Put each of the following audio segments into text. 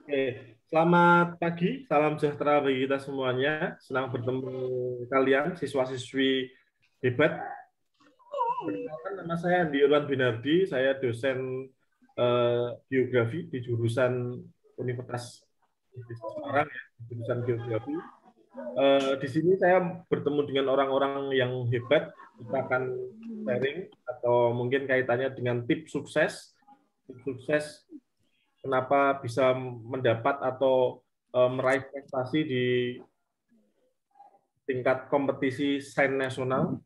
Oke, selamat pagi, salam sejahtera bagi kita semuanya. Senang bertemu kalian, siswa-siswi hebat. Perkenalkan, nama saya Andi Irwan Binardi, saya dosen geografi di jurusan Universitas Semarang, ya, jurusan geografi. Di sini saya bertemu dengan orang-orang yang hebat. Kita akan sharing atau mungkin kaitannya dengan tips sukses kenapa bisa mendapat atau meraih prestasi di tingkat kompetisi sains nasional,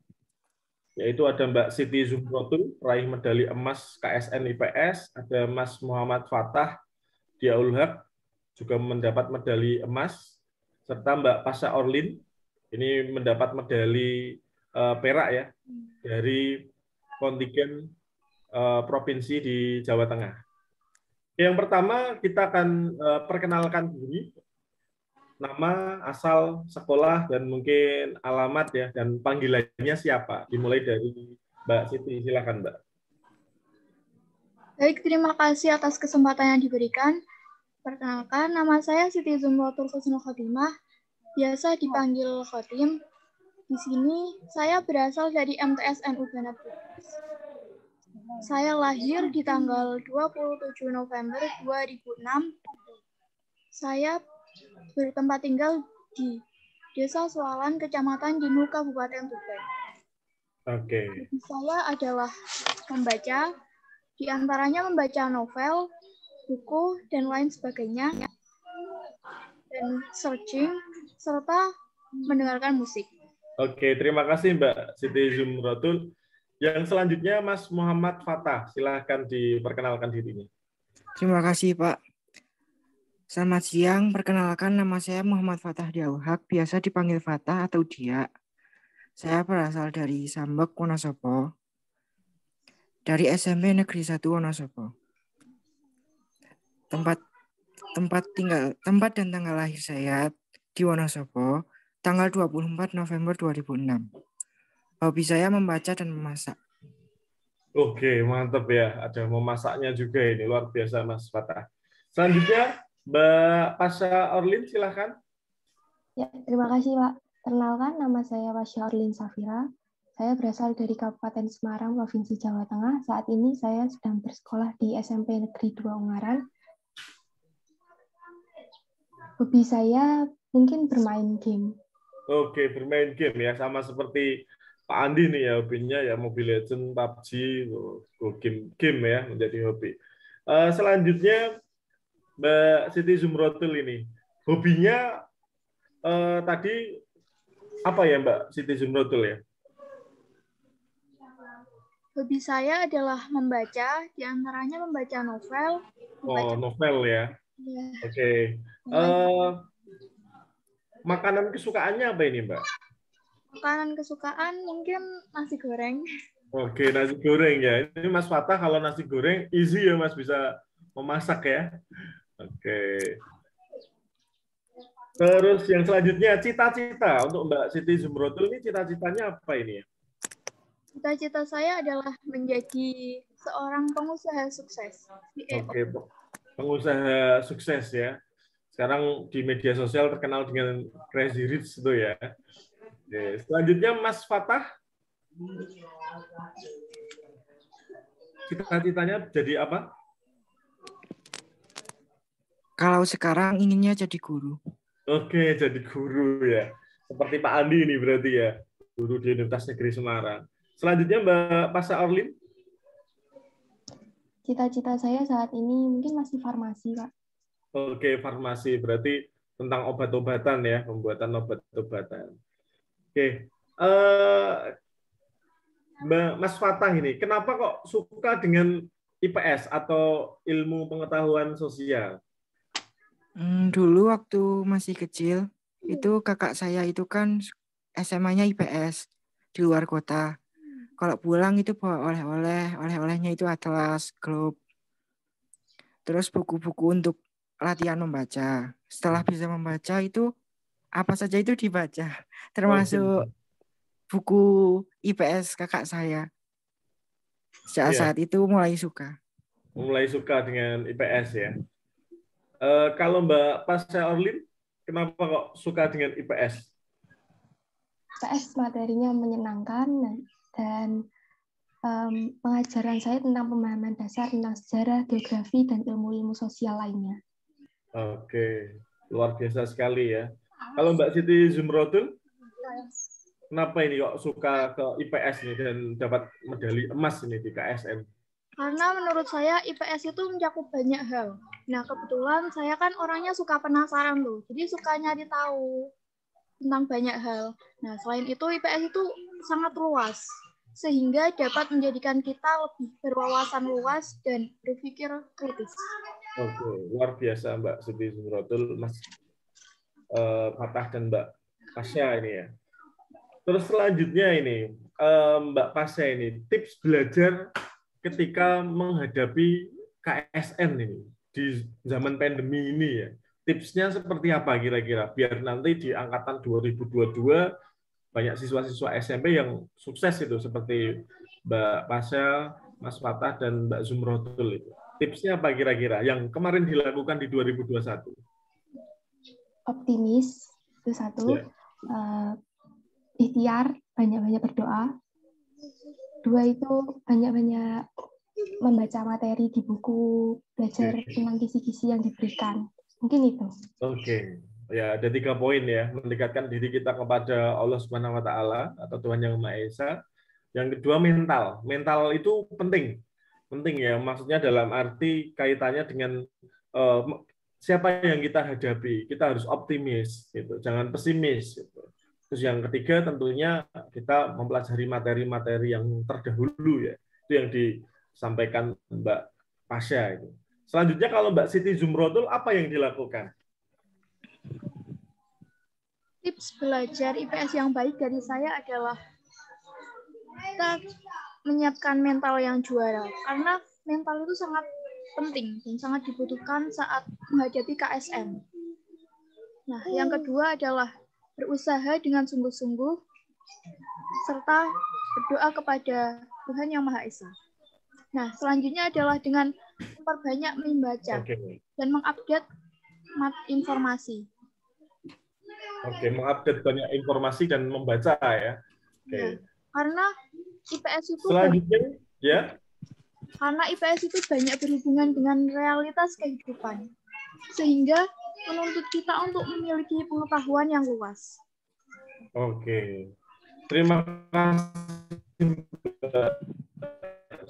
yaitu ada Mbak Siti Zumrotul, peraih medali emas KSN IPS, ada Mas Muhammad Fatah Diaul Haq, juga mendapat medali emas, serta Mbak Pasha Orlin, ini mendapat medali perak ya, dari kontingen provinsi di Jawa Tengah. Yang pertama kita akan perkenalkan diri, nama, asal, sekolah, dan mungkin alamat ya, dan panggilannya siapa. Dimulai dari Mbak Siti, silakan Mbak. Baik, terima kasih atas kesempatan yang diberikan. Perkenalkan, nama saya Siti Zumrotul Husnul Khotimah, biasa dipanggil Khotim. Di sini saya berasal dari MTS NU Bana Brebes. Saya lahir di tanggal 27 November 2006. Saya bertempat tinggal di Desa Sualan, Kecamatan Jenu, Kabupaten Tuban. Oke. Hobi saya adalah membaca, di antaranya membaca novel, buku, dan lain sebagainya, dan searching, serta mendengarkan musik. Oke, terima kasih Mbak Siti Zumrotul. Yang selanjutnya Mas Muhammad Fatah, silakan diperkenalkan dirinya. Terima kasih Pak. Selamat siang, perkenalkan nama saya Muhammad Fatah Diaul Haq, biasa dipanggil Fatah atau Dia. Saya berasal dari Sambek, Wonosobo, dari SMP Negeri 1 Wonosobo. Tempat dan tanggal lahir saya di Wonosobo, tanggal 24 November 2006. Hobi saya membaca dan memasak. Oke, mantap ya. Ada memasaknya juga ini, luar biasa Mas Fatah. Selanjutnya Mbak Pasha Orlin, silakan. Ya, terima kasih Pak. Perkenalkan, nama saya Pasha Orlin Safira. Saya berasal dari Kabupaten Semarang, Provinsi Jawa Tengah. Saat ini saya sedang bersekolah di SMP Negeri 2 Ungaran. Hobi saya mungkin bermain game. Oke, bermain game ya, sama seperti Pak Andi nih ya, hobinya ya Mobile Legends, PUBG, game ya menjadi hobi. Selanjutnya Mbak Siti Zumrotul ini, hobinya tadi apa ya Mbak Siti Zumrotul ya? Hobi saya adalah membaca, di antaranya membaca novel. Oh, novel ya. Ya. Oke. Makanan kesukaannya apa ini Mbak? Makanan kesukaan mungkin nasi goreng. Oke, nasi goreng ya. Ini Mas Fatah kalau nasi goreng easy ya Mas, bisa memasak ya. Oke. Terus yang selanjutnya cita-cita untuk Mbak Siti Zumrotul ini, cita-citanya apa ini? Cita-cita saya adalah menjadi seorang pengusaha sukses. Oke, pengusaha sukses ya. Sekarang di media sosial terkenal dengan Crazy Rich itu ya. Oke. Selanjutnya Mas Fatah, cita-citanya jadi apa? Kalau sekarang inginnya jadi guru. Oke, jadi guru ya. Seperti Pak Andi ini berarti ya, guru di Universitas Negeri Semarang. Selanjutnya Mbak Pasha Orlin. Cita-cita saya saat ini mungkin masih farmasi, Pak. Oke, farmasi berarti tentang obat-obatan ya, pembuatan obat-obatan. Oke, Mas Fatah ini, kenapa kok suka dengan IPS atau ilmu pengetahuan sosial? Dulu waktu masih kecil, itu kakak saya itu kan SMA-nya IPS di luar kota. Kalau pulang itu bawa oleh-olehnya itu atlas, globe, terus buku-buku untuk latihan membaca. Setelah bisa membaca itu apa saja itu dibaca, termasuk buku IPS kakak saya. Sejak saat itu mulai suka. Mulai suka dengan IPS ya. Kalau Mbak Pasha Orlin, kenapa kok suka dengan IPS? IPS materinya menyenangkan dan pengajaran saya tentang pemahaman dasar tentang sejarah, geografi, dan ilmu-ilmu sosial lainnya. Oke, luar biasa sekali ya. Kalau Mbak Siti Zumrodul, kenapa ini kok suka ke IPS ini dan dapat medali emas ini di KSN? Karena menurut saya IPS itu mencakup banyak hal. Nah, kebetulan saya kan orangnya suka penasaran loh, jadi suka nyari tahu tentang banyak hal. Nah, selain itu IPS itu sangat luas, sehingga dapat menjadikan kita lebih berwawasan luas dan berpikir kritis. Oke, luar biasa Mbak Siti Zumrodul, Mas Fatah dan Mbak Pasha ini ya. Terus selanjutnya ini, Mbak Pasha ini, tips belajar ketika menghadapi KSN ini, di zaman pandemi ini ya. Tipsnya seperti apa kira-kira? Biar nanti di angkatan 2022, banyak siswa-siswa SMP yang sukses itu, seperti Mbak Pasha, Mas Fatah, dan Mbak Zumrodul itu. Tipsnya apa kira-kira yang kemarin dilakukan di 2021? Optimis, itu satu. Ikhtiar, banyak-banyak berdoa. Dua itu banyak-banyak membaca materi di buku, belajar tentang kisi-kisi yang diberikan. Mungkin itu. Oke. Ya, ada 3 poin ya. Mendekatkan diri kita kepada Allah Subhanahu wa Ta'ala atau Tuhan Yang Maha Esa. Yang kedua, mental. Mental itu penting. Penting ya. Maksudnya dalam arti kaitannya dengan siapa yang kita hadapi. Kita harus optimis gitu. Jangan pesimis gitu. Terus yang ketiga tentunya kita mempelajari materi-materi yang terdahulu ya. Itu yang disampaikan Mbak Pasha itu. Selanjutnya kalau Mbak Siti Zumrodul apa yang dilakukan? Tips belajar IPS yang baik dari saya adalah kita menyiapkan mental yang juara. Karena mental itu sangat penting dan sangat dibutuhkan saat menghadapi KSN. Nah, yang kedua adalah berusaha dengan sungguh-sungguh serta berdoa kepada Tuhan Yang Maha Esa. Nah, selanjutnya adalah dengan memperbanyak membaca dan mengupdate informasi. Oke, mengupdate banyak informasi dan membaca ya. Oke. Ya, karena IPS itu selanjutnya ya. Karena IPS itu banyak berhubungan dengan realitas kehidupan, sehingga menuntut kita untuk memiliki pengetahuan yang luas. Oke, terima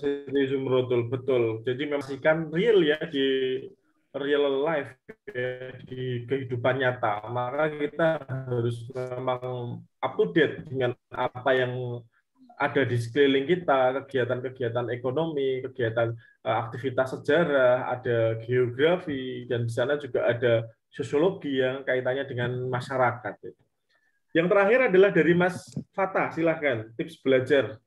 kasih Zumrodul, betul. Jadi memastikan real ya di real life ya, di kehidupan nyata. Maka kita harus memang up to date dengan apa yang ada di sekeliling kita, kegiatan-kegiatan ekonomi, kegiatan aktivitas sejarah, ada geografi, dan di sana juga ada sosiologi yang kaitannya dengan masyarakat. Yang terakhir adalah dari Mas Fatah, silahkan, tips belajar.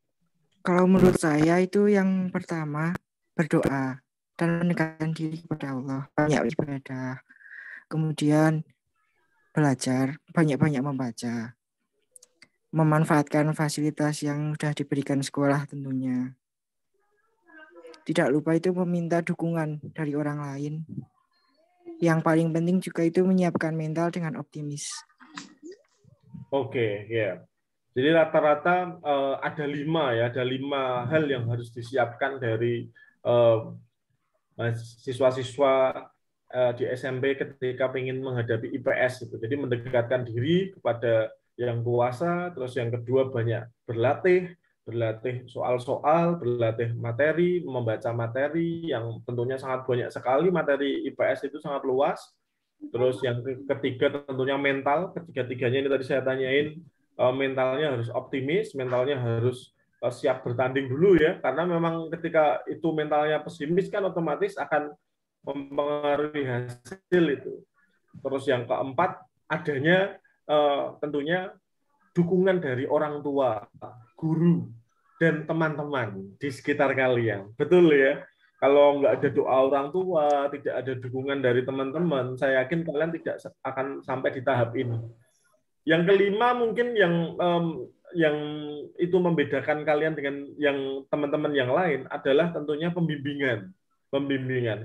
Kalau menurut saya itu yang pertama, berdoa dan mendekatkan diri kepada Allah, banyak ibadah. Kemudian belajar, banyak-banyak membaca. Memanfaatkan fasilitas yang sudah diberikan sekolah tentunya. Tidak lupa itu meminta dukungan dari orang lain. Yang paling penting juga itu menyiapkan mental dengan optimis. Oke, ya. Jadi rata-rata ada 5 ya, ada 5 hal yang harus disiapkan dari siswa-siswa di SMP ketika ingin menghadapi IPS itu. Jadi mendekatkan diri kepada yang kuasa, terus yang kedua banyak berlatih soal-soal, berlatih materi, membaca materi yang tentunya sangat banyak sekali, materi IPS itu sangat luas. Terus yang ketiga tentunya mental, ketiga-tiganya ini tadi saya tanyain, mentalnya harus optimis, mentalnya harus siap bertanding dulu ya, karena memang ketika itu mentalnya pesimis kan otomatis akan mempengaruhi hasil itu. Terus yang keempat adanya tentunya dukungan dari orang tua, guru, dan teman-teman di sekitar kalian. Betul ya? Kalau nggak ada doa orang tua, tidak ada dukungan dari teman-teman, saya yakin kalian tidak akan sampai di tahap ini. Yang kelima mungkin yang itu membedakan kalian dengan yang teman-teman yang lain adalah tentunya pembimbingan.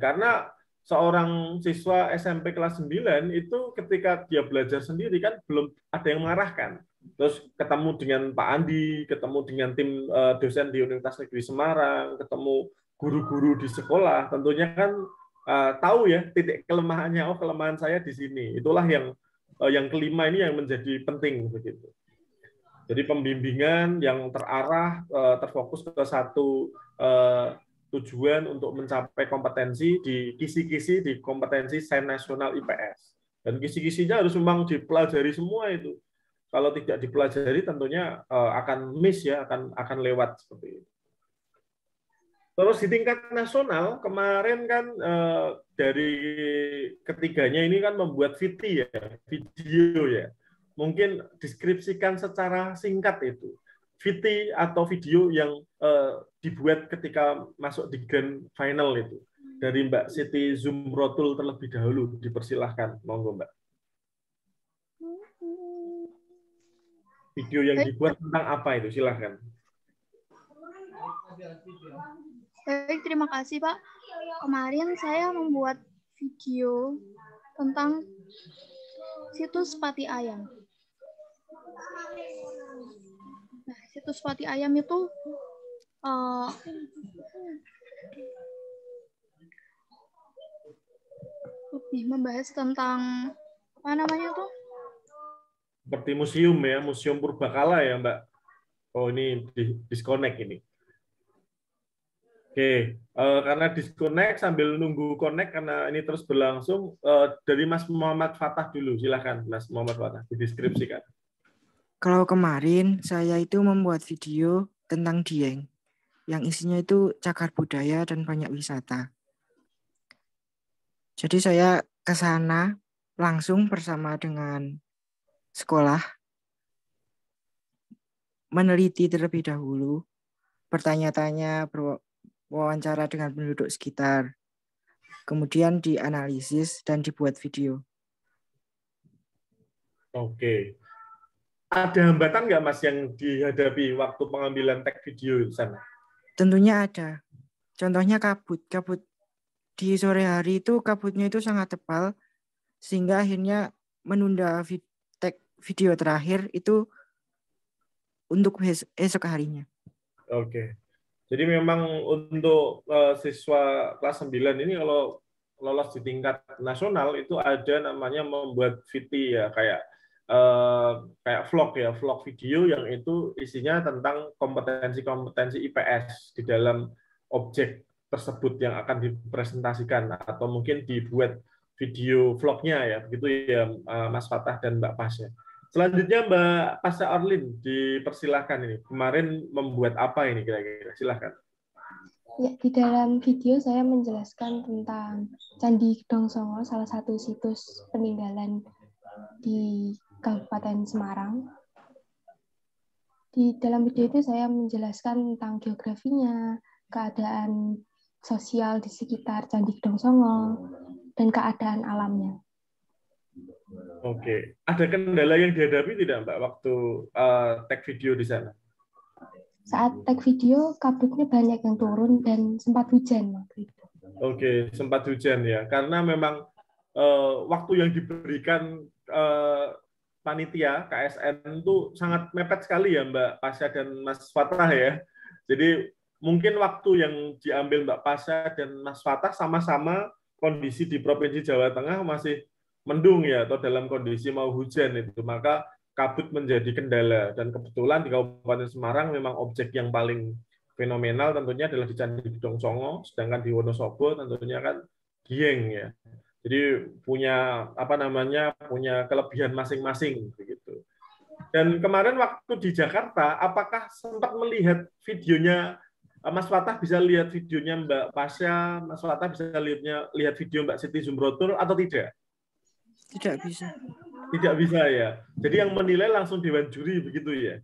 Karena seorang siswa SMP kelas 9 itu ketika dia belajar sendiri kan belum ada yang mengarahkan. Terus ketemu dengan Pak Andi, ketemu dengan tim dosen di Universitas Negeri Semarang, ketemu guru-guru di sekolah, tentunya kan tahu ya titik kelemahannya. Oh, kelemahan saya di sini. Itulah yang kelima ini yang menjadi penting begitu. Jadi pembimbingan yang terarah, terfokus ke satu tujuan untuk mencapai kompetensi di kisi-kisi di kompetensi Sains Nasional IPS. Dan kisi-kisinya harus memang dipelajari semua itu. Kalau tidak dipelajari tentunya akan miss ya, akan lewat seperti itu. Terus di tingkat nasional kemarin kan dari ketiganya ini kan membuat VT ya, video ya. Mungkin deskripsikan secara singkat itu. VT atau video yang dibuat ketika masuk di grand final itu. Dari Mbak Siti Zumrotul terlebih dahulu, dipersilahkan. Monggo Mbak. Video yang dibuat tentang apa itu? Silahkan. Baik, terima kasih Pak. Kemarin saya membuat video tentang situs Pati Ayam. Nah, situs Pati Ayam itu lebih membahas tentang apa namanya tuh? Seperti museum ya, museum purbakala ya Mbak. Oh ini disconnect ini. Oke, karena disconnect sambil nunggu connect karena ini terus berlangsung, dari Mas Muhammad Fatah dulu, silahkan Mas Muhammad Fatah, dideskripsikan. Kalau kemarin saya itu membuat video tentang Dieng, yang isinya itu cagar budaya dan banyak wisata. Jadi saya ke sana langsung bersama dengan sekolah, meneliti terlebih dahulu, bertanya-tanya, wawancara dengan penduduk sekitar, kemudian dianalisis dan dibuat video. Oke. Ada hambatan nggak Mas yang dihadapi waktu pengambilan tag video di sana? Tentunya ada. Contohnya kabut. Kabut di sore hari itu kabutnya itu sangat tebal, sehingga akhirnya menunda tag video terakhir itu untuk esok harinya. Oke. Jadi memang untuk siswa kelas 9 ini kalau lolos di tingkat nasional itu ada namanya membuat VT ya, kayak vlog ya, vlog video yang itu isinya tentang kompetensi-kompetensi IPS di dalam objek tersebut yang akan dipresentasikan atau mungkin dibuat video vlognya ya, begitu ya Mas Fatah dan Mbak Pasya. Selanjutnya Mbak Pasya Orlin, dipersilahkan ini. Kemarin membuat apa ini kira-kira? Silahkan. Ya, di dalam video saya menjelaskan tentang Candi Gedong Songo, salah satu situs peninggalan di Kabupaten Semarang. Di dalam video itu saya menjelaskan tentang geografinya, keadaan sosial di sekitar Candi Gedong Songo, dan keadaan alamnya. Oke, ada kendala yang dihadapi tidak Mbak waktu tag video di sana? Saat tag video, kabutnya banyak yang turun dan sempat hujan waktu itu. Oke, sempat hujan ya, karena memang waktu yang diberikan panitia KSN itu sangat mepet sekali ya Mbak Pasya dan Mas Fatah ya. Jadi mungkin waktu yang diambil Mbak Pasya dan Mas Fatah sama-sama kondisi di Provinsi Jawa Tengah masih mendung ya, atau dalam kondisi mau hujan itu, maka kabut menjadi kendala. Dan kebetulan di Kabupaten Semarang memang objek yang paling fenomenal tentunya adalah di Candi Gedong Songo, sedangkan di Wonosobo tentunya kan Dieng ya. Jadi punya punya kelebihan masing-masing begitu. Dan kemarin waktu di Jakarta, apakah sempat melihat videonya Mas Fatah, bisa lihat videonya Mbak Pasya, Mas Fatah bisa lihat video Mbak Siti Zumrotul atau tidak? Tidak bisa. Tidak bisa ya. Jadi yang menilai langsung dewan juri begitu ya?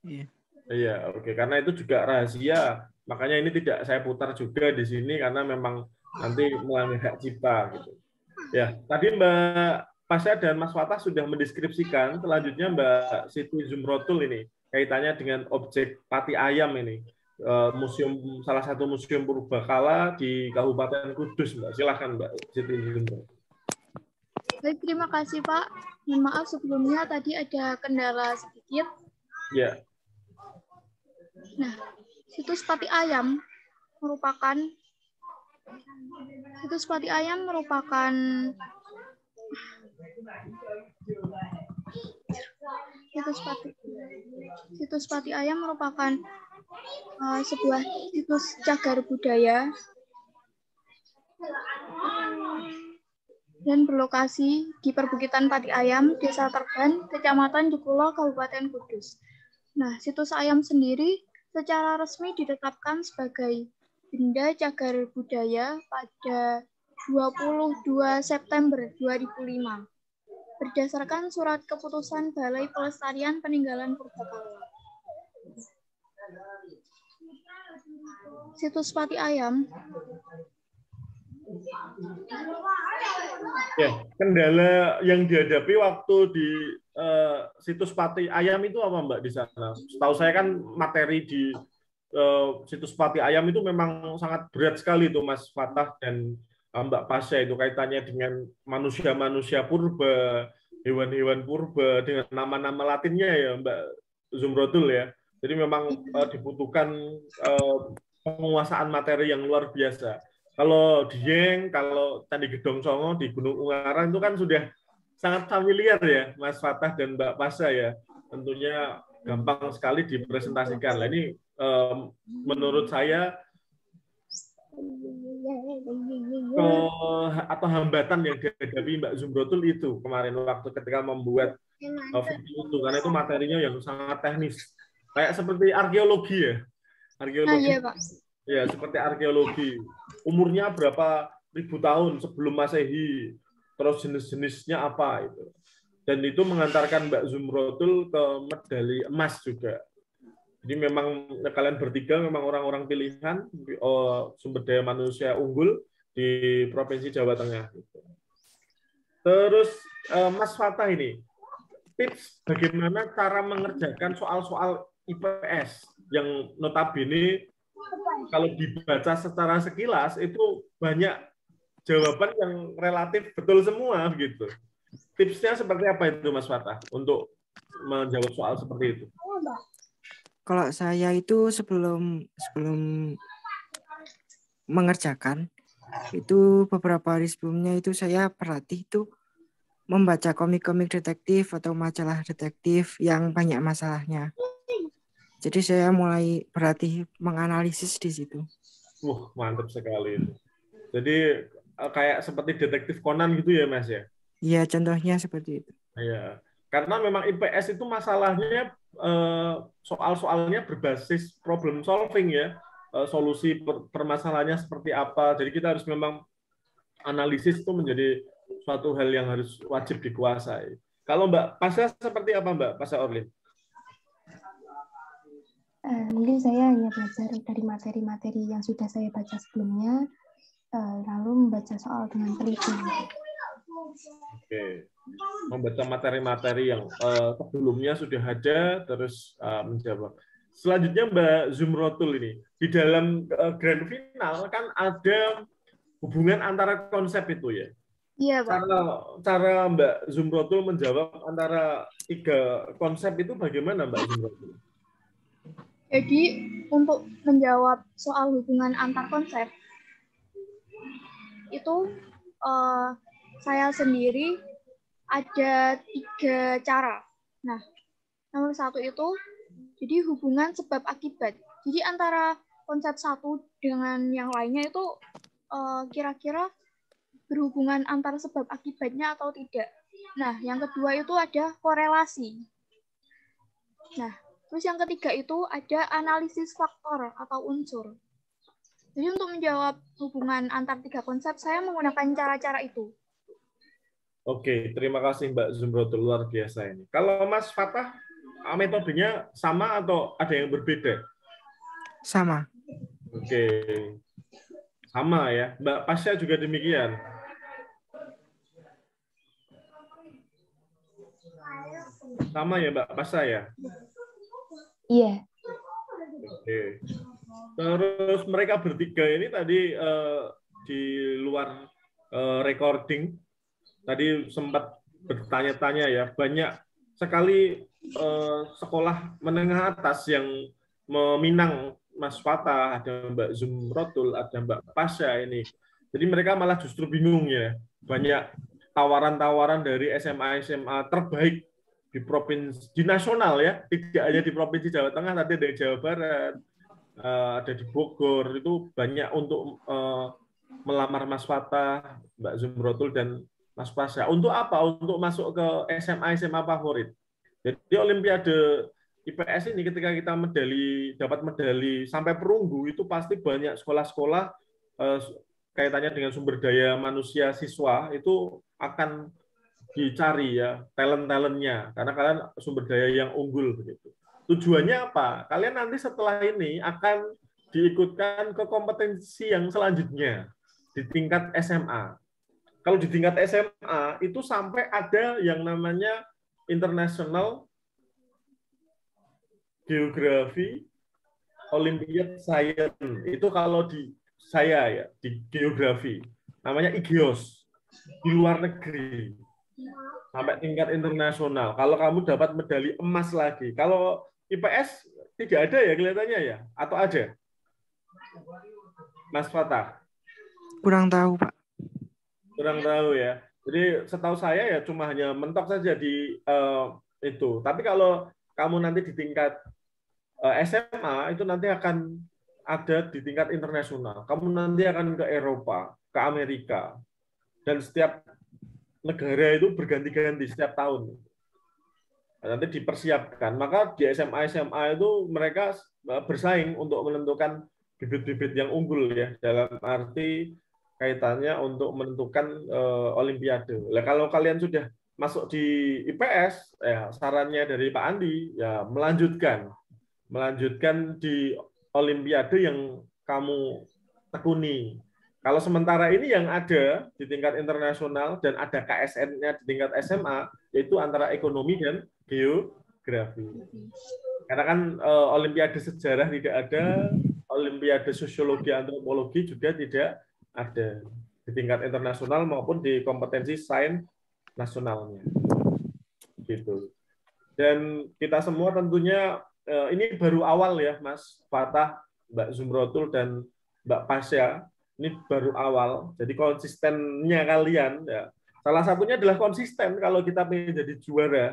Iya. Iya, oke. Karena itu juga rahasia. Makanya ini tidak saya putar juga di sini karena memang nanti melanggar hak cipta gitu. Ya, tadi Mbak Pasya dan Mas Fatah sudah mendeskripsikan. Selanjutnya Mbak Siti Zumrotul ini kaitannya dengan objek Pati Ayam ini. museum, salah satu museum purbakala di Kabupaten Kudus, Mbak. Silakan, Mbak Siti Zumrah. Baik, terima kasih Pak. Mohon maaf sebelumnya tadi ada kendala sedikit. Ya. Nah, situs Pati Ayam merupakan sebuah situs cagar budaya dan berlokasi di Perbukitan Pati Ayam, Desa Terban, Kecamatan Jekulo, Kabupaten Kudus. Nah, situs Ayam sendiri secara resmi ditetapkan sebagai Benda Cagar Budaya pada 22 September 2005 berdasarkan Surat Keputusan Balai Pelestarian Peninggalan Purbakala. Situs Pati Ayam. Ya, kendala yang dihadapi waktu di situs Pati Ayam itu apa, Mbak, di sana? Setahu saya kan materi di situs Pati Ayam itu memang sangat berat sekali itu, Mas Fatah dan Mbak Pasha, itu kaitannya dengan manusia-manusia purba, hewan-hewan purba dengan nama-nama latinnya ya, Mbak Zumrotul ya. Jadi memang dibutuhkan penguasaan materi yang luar biasa. Kalau Dieng, kalau Candi Gedong Songo di Gunung Ungaran itu kan sudah sangat familiar ya, Mas Fatah dan Mbak Pasha ya. Tentunya gampang sekali dipresentasikan. Nah, ini menurut saya atau hambatan yang dihadapi Mbak Zumrotul itu kemarin waktu ketika membuat video itu, karena itu materinya yang sangat teknis. Kayak seperti arkeologi ya. Arkeologi. Iya, Pak. Ya, seperti arkeologi. Umurnya berapa ribu tahun sebelum Masehi, terus jenis-jenisnya apa itu. Dan itu mengantarkan Mbak Zumrotul ke medali emas juga. Jadi memang kalian bertiga memang orang-orang pilihan sumber daya manusia unggul di Provinsi Jawa Tengah. Terus Mas Fatah ini, tips bagaimana cara mengerjakan soal-soal IPS yang notabene kalau dibaca secara sekilas itu banyak jawaban yang relatif betul semua gitu. Tipsnya seperti apa itu, Mas Fatah, untuk menjawab soal seperti itu? Kalau saya itu sebelum mengerjakan itu beberapa hari sebelumnya itu saya berlatih itu membaca komik-komik detektif atau majalah detektif yang banyak masalahnya. Jadi saya mulai berlatih menganalisis di situ. Mantap sekali. Jadi kayak seperti detektif Conan gitu ya, Mas ya? Iya, contohnya seperti itu. Iya. Karena memang IPS itu masalahnya soal-soalnya berbasis problem solving ya. Solusi permasalahannya seperti apa. Jadi kita harus memang analisis itu menjadi suatu hal yang harus wajib dikuasai. Kalau Mbak Pasha seperti apa, Mbak Pasha Orlin? Mungkin saya hanya belajar dari materi-materi yang sudah saya baca sebelumnya, lalu membaca soal dengan teliti. Oke, membaca materi-materi yang sebelumnya sudah ada, terus menjawab. Selanjutnya Mbak Zumrotul ini, di dalam grand final kan ada hubungan antara konsep itu ya? Iya, Pak. Cara Mbak Zumrotul menjawab antara 3 konsep itu bagaimana, Mbak Zumrotul? Jadi untuk menjawab soal hubungan antar konsep itu saya sendiri ada 3 cara. Nah, nomor 1 itu jadi hubungan sebab akibat. Jadi antara konsep satu dengan yang lainnya itu kira-kira berhubungan antar sebab akibatnya atau tidak. Nah, yang kedua itu ada korelasi. Nah, terus yang ketiga itu ada analisis faktor atau unsur. Jadi untuk menjawab hubungan antar 3 konsep, saya menggunakan cara-cara itu. Oke, terima kasih Mbak Zumrotul, luar biasa ini. Kalau Mas Fatah, metodenya sama atau ada yang berbeda? Sama. Oke, sama ya. Mbak Pasha juga demikian. Sama ya Mbak Pasha ya? Iya. Oke. Terus mereka bertiga ini tadi di luar recording tadi sempat bertanya-tanya ya, banyak sekali sekolah menengah atas yang meminang Mas Fatah, ada Mbak Zumrotul, ada Mbak Pasha ini. Jadi mereka malah justru bingung ya, banyak tawaran-tawaran dari SMA-SMA terbaik di provinsi, di nasional ya, tidak hanya di provinsi Jawa Tengah, tapi dari Jawa Barat, ada di Bogor, itu banyak untuk melamar Mas Fatah, Mbak Zumrotul, dan Mas Pasha. Untuk apa? Untuk masuk ke SMA-SMA favorit. Jadi Olimpiade IPS ini ketika kita dapat medali sampai perunggu, itu pasti banyak sekolah-sekolah kaitannya dengan sumber daya manusia siswa itu akan dicari ya talent-talentnya, karena kalian sumber daya yang unggul begitu. Tujuannya apa? Kalian nanti setelah ini akan diikutkan ke kompetensi yang selanjutnya di tingkat SMA. Kalau di tingkat SMA itu sampai ada yang namanya International Geography Olympiad Science. Itu kalau di saya ya, di geografi. Namanya IGEOS. Di luar negeri. Sampai tingkat internasional. Kalau kamu dapat medali emas lagi. Kalau IPS tidak ada ya kelihatannya ya? Atau ada? Mas Fatah? Kurang tahu, Pak. Kurang tahu ya. Jadi setahu saya ya cuma hanya mentok saja di itu. Tapi kalau kamu nanti di tingkat SMA itu nanti akan ada di tingkat internasional. Kamu nanti akan ke Eropa, ke Amerika, dan setiap negara itu berganti-ganti setiap tahun. Nanti dipersiapkan. Maka di SMA itu mereka bersaing untuk menentukan bibit-bibit yang unggul ya, dalam arti kaitannya untuk menentukan Olimpiade. Nah, kalau kalian sudah masuk di IPS, ya sarannya dari Pak Andi ya melanjutkan di Olimpiade yang kamu tekuni. Kalau sementara ini yang ada di tingkat internasional dan ada KSN-nya di tingkat SMA, yaitu antara ekonomi dan geografi. Karena kan Olimpiade sejarah tidak ada, Olimpiade sosiologi antropologi juga tidak ada di tingkat internasional maupun di kompetensi sains nasionalnya. Gitu. Dan kita semua tentunya ini baru awal ya, Mas Fatah, Mbak Zumrotul, dan Mbak Pasha. Ini baru awal. Jadi konsistennya kalian, ya. Salah satunya adalah konsisten kalau kita ingin jadi juara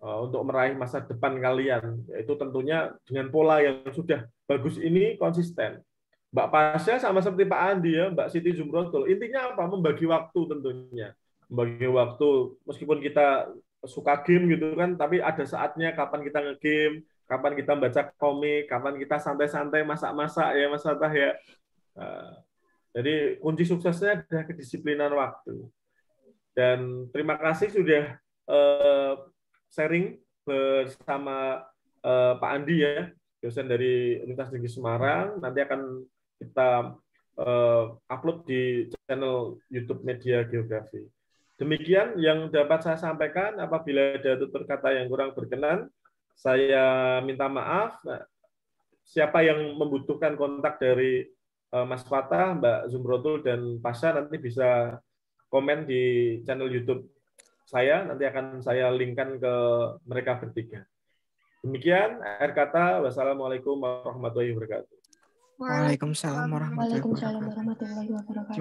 untuk meraih masa depan kalian. Yaitu tentunya dengan pola yang sudah bagus ini konsisten. Mbak Pasha sama seperti Pak Andi ya, Mbak Siti Zumrotul. Intinya apa? Membagi waktu tentunya. Membagi waktu, meskipun kita suka game gitu kan, tapi ada saatnya kapan kita nge-game, kapan kita baca komik, kapan kita santai-santai masak-masak ya Mas Fatah ya. Jadi kunci suksesnya adalah kedisiplinan waktu. Dan terima kasih sudah sharing bersama Pak Andi ya, dosen dari Universitas Negeri Semarang. Nanti akan kita upload di channel YouTube Media Geografi. Demikian yang dapat saya sampaikan. Apabila ada tutur kata yang kurang berkenan, saya minta maaf. Siapa yang membutuhkan kontak dari Mas Fatah, Mbak Zumrotul, dan Pasha nanti bisa komen di channel YouTube saya. Nanti akan saya linkkan ke mereka bertiga. Demikian akhir kata. Wassalamualaikum warahmatullahi wabarakatuh. Waalaikumsalam warahmatullahi wabarakatuh. Waalaikumsalam warahmatullahi wabarakatuh.